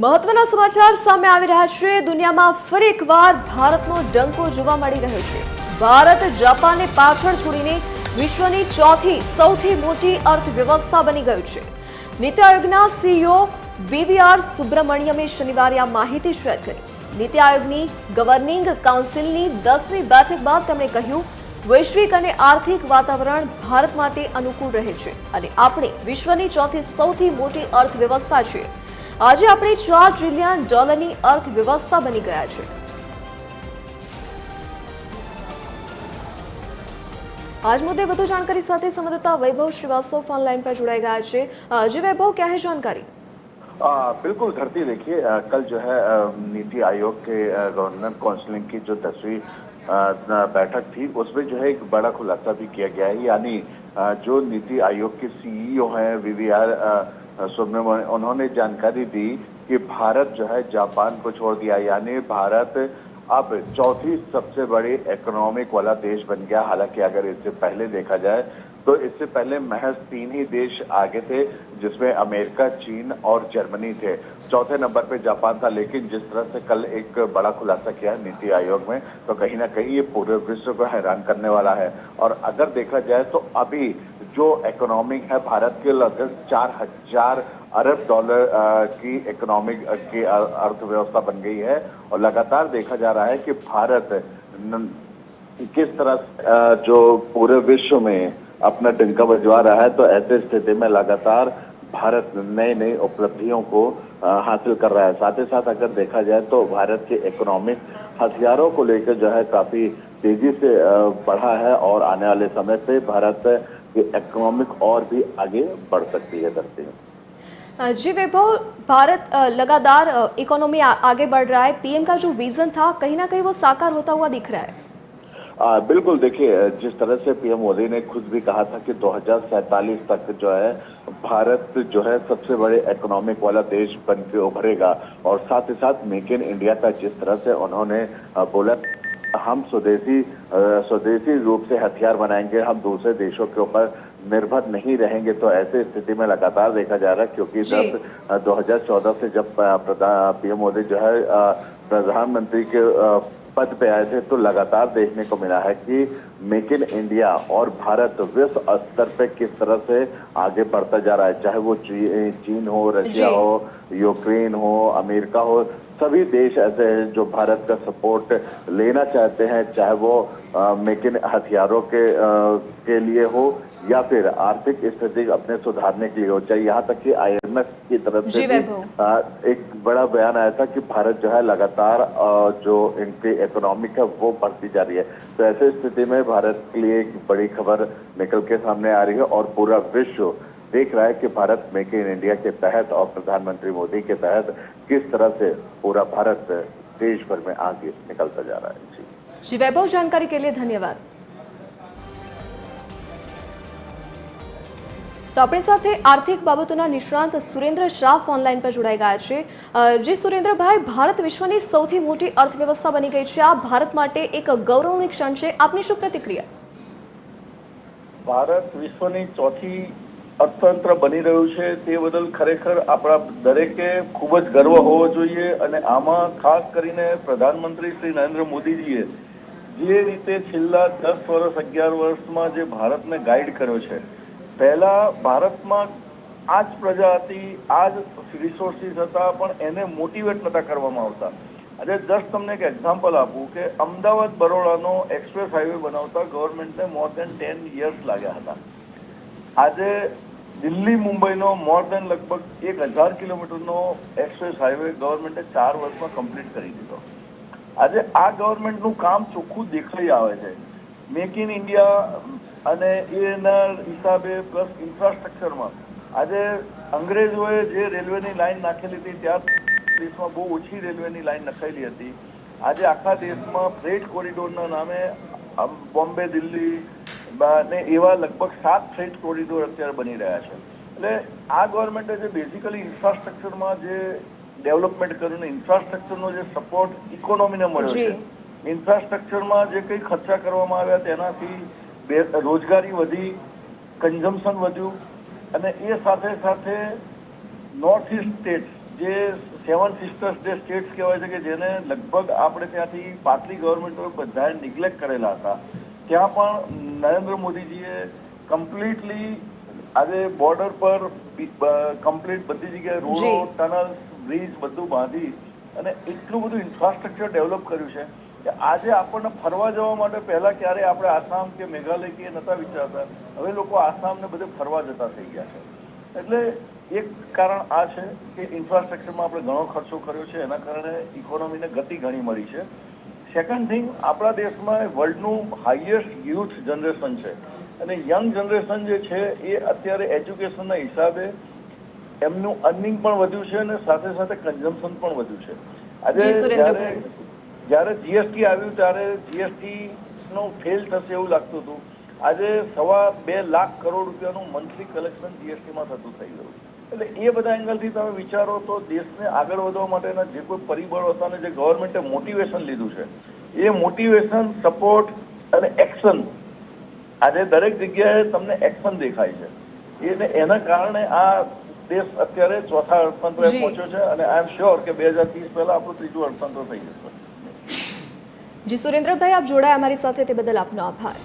મહત્વના સમાચાર સામે આવી રહ્યા છે। દુનિયામાં ફરી એકવાર ભારતનો ડંકો જોવા મળી રહ્યો છે। ભારત જાપાનને પાછળ છોડીને વિશ્વની ચોથી સૌથી મોટી અર્થવ્યવસ્થા બની ગયું છે। નીતિ આયોગના સીઈઓ બીવીઆર સુબ્રમણ્યમે શનિવારે આ માહિતી શેર કરી। નીતિ આયોગની ગવર્નિંગ કાઉન્સિલની 10મી બેઠક બાદ તેમણે કહ્યું, વૈશ્વિક અને આર્થિક વાતાવરણ ભારત માટે અનુકૂળ રહે છે અને આપણે વિશ્વની ચોથી સૌથી મોટી અર્થવ્યવસ્થા છીએ। આજે આપણે $4 ટ્રિલિયન અર્થવ્યવસ્થા બની ગયા છે। आज मुद्दे વધુ जानकारी સાથે સંવાદદાતા વૈભવ શ્રીવાસ્તવ ઓનલાइन पर जुड़ाई गया है। जी वैभव, क्या है जानकारी? बिल्कुल धरती, देखिए कल जो है नीति आयोग के गवर्नर काउंसिलिंग की जो 10वीं बैठक थी, उसमें जो है एक बड़ा खुलासा भी किया गया है। यानी जो नीति आयोग के सीईओ हैं बीवीआर सुब्रमण्यम, उन्होंने जानकारी दी कि भारत जो है जापान को छोड़ दिया, यानी भारत अब चौथी सबसे बड़ी इकोनॉमिक वाला देश बन गया। हालांकि अगर इससे पहले देखा जाए तो इससे पहले महज 3 ही देश आगे थे, जिसमें अमेरिका, चीन और जर्मनी थे। चौथे नंबर पे जापान था। लेकिन जिस तरह से कल एक बड़ा खुलासा किया नीति आयोग में, तो कहीं ना कहीं ये पूरे विश्व को हैरान करने वाला है। और अगर देखा जाए तो अभी जो इकोनॉमिक है भारत के, लगभग 4000 अरब डॉलर की इकोनॉमिक की अर्थव्यवस्था बन गई है। और लगातार देखा जा रहा है कि भारत किस तरह जो पूरे विश्व में अपना डंका बजवा रहा है। तो ऐसे स्थिति में लगातार भारत नई नई उपलब्धियों को हासिल कर रहा है। साथ ही साथ अगर देखा जाए तो भारत के इकोनॉमिक हथियारों को लेकर जो है काफी तेजी से बढ़ा है और आने वाले समय पे भारत की इकोनॉमिक और भी आगे बढ़ सकती है। धरती जी वैभव, भारत लगातार इकोनॉमी आगे बढ़ रहा है। पीएम का जो विजन था कहीं ना कहीं वो साकार होता हुआ दिख रहा है। बिल्कुल, देखिए जिस तरह से पीएम मोदी ने खुद भी कहा था कि 2047 तक जो है भारत जो है सबसे बड़े इकोनॉमिक वाला देश बन के उभरेगा। और साथ ही साथ मेक इन इंडिया का जिस तरह से उन्होंने बोला, हम स्वदेशी रूप से हथियार बनाएंगे, हम दूसरे देशों के ऊपर निर्भर नहीं रहेंगे। तो ऐसे स्थिति में लगातार देखा जा रहा है, क्योंकि 2014 से जब पीएम मोदी जो है प्रधानमंत्री के पद पे आए थे, तो लगातार देखने को मिला है कि मेक इन इंडिया और भारत विश्व स्तर पे किस तरह से आगे बढ़ता जा रहा है। चाहे वो चीन हो, रशिया हो, यूक्रेन हो, अमेरिका हो, सभी देश ऐसे हैं जो भारत का सपोर्ट लेना चाहते हैं। चाहे वो मेक इन हथियारों के लिए हो या फिर आर्थिक स्थिति अपने सुधारने के लिए हो। चाहे यहाँ तक कि IMF की तरफ से एक बड़ा बयान आया था कि भारत जो है लगातार जो इनकी इकोनॉमिक है वो बढ़ती जा रही है। तो ऐसे स्थिति में भारत के लिए एक बड़ी खबर निकल के सामने आ रही है और पूरा विश्व देख रहा है कि भारत मेक इन इंडिया के तहत और प्रधानमंत्री मोदी के तहत किस तरह से पूरा भारत देश भर में आगे निकलता जा रहा है। जी वैभव, जानकारी के लिए धन्यवाद। तो अपनी साथ आर्थिक बाबतों निष्णात सुरेन्द्र श्राफ ऑनलाइन पर जोड़ाई गया है। जी सुरेन्द्र भाई, भारत विश्वની સૌથી મોટી અર્થવ્યવસ્થા બની ગઈ છે। આ ભારત માટે એક ગૌરવની ક્ષણ છે। આપની શું પ્રતિક્રિયા? ભારત વિશ્વની ચોથી અર્થતંત્ર બની રહ્યું છે, તે બદલ ખરેખર આપણા દરેકે ખૂબ જ ગર્વ હોવો જોઈએ। અને આમાં ખાસ કરીને પ્રધાનમંત્રી શ્રી નરેન્દ્ર મોદીજીએ જે રીતે છેલ્લા 10 વર્ષ 11 વર્ષમાં જે ભારતને ગાઈડ કર્યો છે, પહેલા ભારતમાં આ જ પ્રજા હતી, આ જ રિસોર્સિસ હતા, પણ એને મોટિવેટ નતા કરવામાં આવતા। આજે જસ્ટ તમને એક એક્ઝામ્પલ આપું કે અમદાવાદ બરોડાનો એક્સપ્રેસ હાઈવે બનાવતા ગવર્મેન્ટને મોર દેન 10 યર્સ લાગ્યા હતા। આજે દિલ્હી મુંબઈનો મોર દેન લગભગ 1000 કિલોમીટરનો એક્સપ્રેસ હાઈવે ગવર્મેન્ટે 4 વર્ષમાં કમ્પ્લીટ કરી દીધો। આજે આ ગવર્મેન્ટનું કામ ચોખ્ખું દેખાઈ આવે છે। મેક ઇન ઇન્ડિયા અને એના હિસાબે પ્લસ ઇન્ફ્રાસ્ટ્રક્ચરમાં આજે અંગ્રેજોએ જે રેલવેની લાઈન નાખેલી હતી, ત્યાં દેશમાં બહુ ઓછી રેલવેની લાઈન નખાયેલી હતી। આજે આખા દેશમાં ફ્રેટ કોરિડોરના નામે બોમ્બે, દિલ્હી ને એવા લગભગ 7 ફ્રેટ કોરિડોર અત્યારે બની રહ્યા છે। એટલે આ ગવર્મેન્ટે જે બેઝિકલી ઇન્ફ્રાસ્ટ્રક્ચરમાં જે ડેવલપમેન્ટ કર્યું ને ઇન્ફ્રાસ્ટ્રક્ચરનો જે સપોર્ટ ઇકોનોમીને મળ્યો છે, ઇન્ફ્રાસ્ટ્રક્ચરમાં જે કંઈ ખર્ચા કરવામાં આવ્યા તેનાથી રોજગારી વધી, કન્ઝમ્પશન વધ્યું અને એ સાથે સાથે નોર્થ ઇસ્ટ સ્ટેટ્સ જે 7 સિસ્ટર્સ જે સ્ટેટ્સ કહેવાય છે કે જેને લગભગ આપણે ત્યાંથી પાછલી ગવર્મેન્ટો બધાએ નિગ્લેક્ટ કરેલા હતા, ત્યાં પણ નરેન્દ્ર મોદીજીએ કમ્પ્લીટલી આજે બોર્ડર પર કમ્પ્લીટ બધી જગ્યાએ રોડો, ટનલ, બ્રિજ બધું બાંધી અને એટલું બધું ઇન્ફ્રાસ્ટ્રક્ચર ડેવલપ કર્યું છે કે આજે આપણને ફરવા જવા માટે પહેલા ક્યારે આપણે આસામ કે મેઘાલય કે નતા વિચારતા, હવે લોકો આસામ ને બધે ફરવા જતા થઈ ગયા છે. એટલે એક કારણ આ છે કે ઇન્ફ્રાસ્ટ્રક્ચરમાં આપણે ઘણો ખર્ચો કર્યો છે, એના કારણે ઇકોનોમીને ગતિ ઘણી મળી છે. સેકન્ડ થિંગ, આપણા દેશમાં વર્લ્ડનું હાઈએસ્ટ યુથ જનરેશન છે અને યંગ જનરેશન જે છે એ અત્યારે એજ્યુકેશનના હિસાબે એમનું અર્નિંગ પણ વધ્યું છે અને સાથે સાથે કન્ઝમ્પશન પણ વધ્યું છે. આજે જ્યારે જીએસટી આવ્યું ત્યારે જીએસટી નો ફેલ થશે એવું લાગતું હતું. આજે 2.25 લાખ કરોડ રૂપિયાનું મંથલી કલેક્શન જીએસટીમાં થતું થઈ ગયું. એટલે એ બધા એંગલથી તમે વિચારો તો દેશને આગળ વધવા માટેના જે કોઈ પરિબળો હતા અને જે ગવર્મેન્ટે મોટિવેશન લીધું છે, એ મોટિવેશન, સપોર્ટ અને એક્શન આજે દરેક જગ્યાએ તમને એક્શન દેખાય છે. એના કારણે આ દેશ અત્યારે ચોથા અર્થતંત્રે પહોંચ્યો છે અને આઈ એમ શ્યોર કે 2030 પહેલા આપણું ત્રીજું અર્થતંત્ર થઈ જશે. જી સુરેન્દ્રભાઈ, આપ જોડાયા અમારી સાથે તે બદલ આપનો આભાર.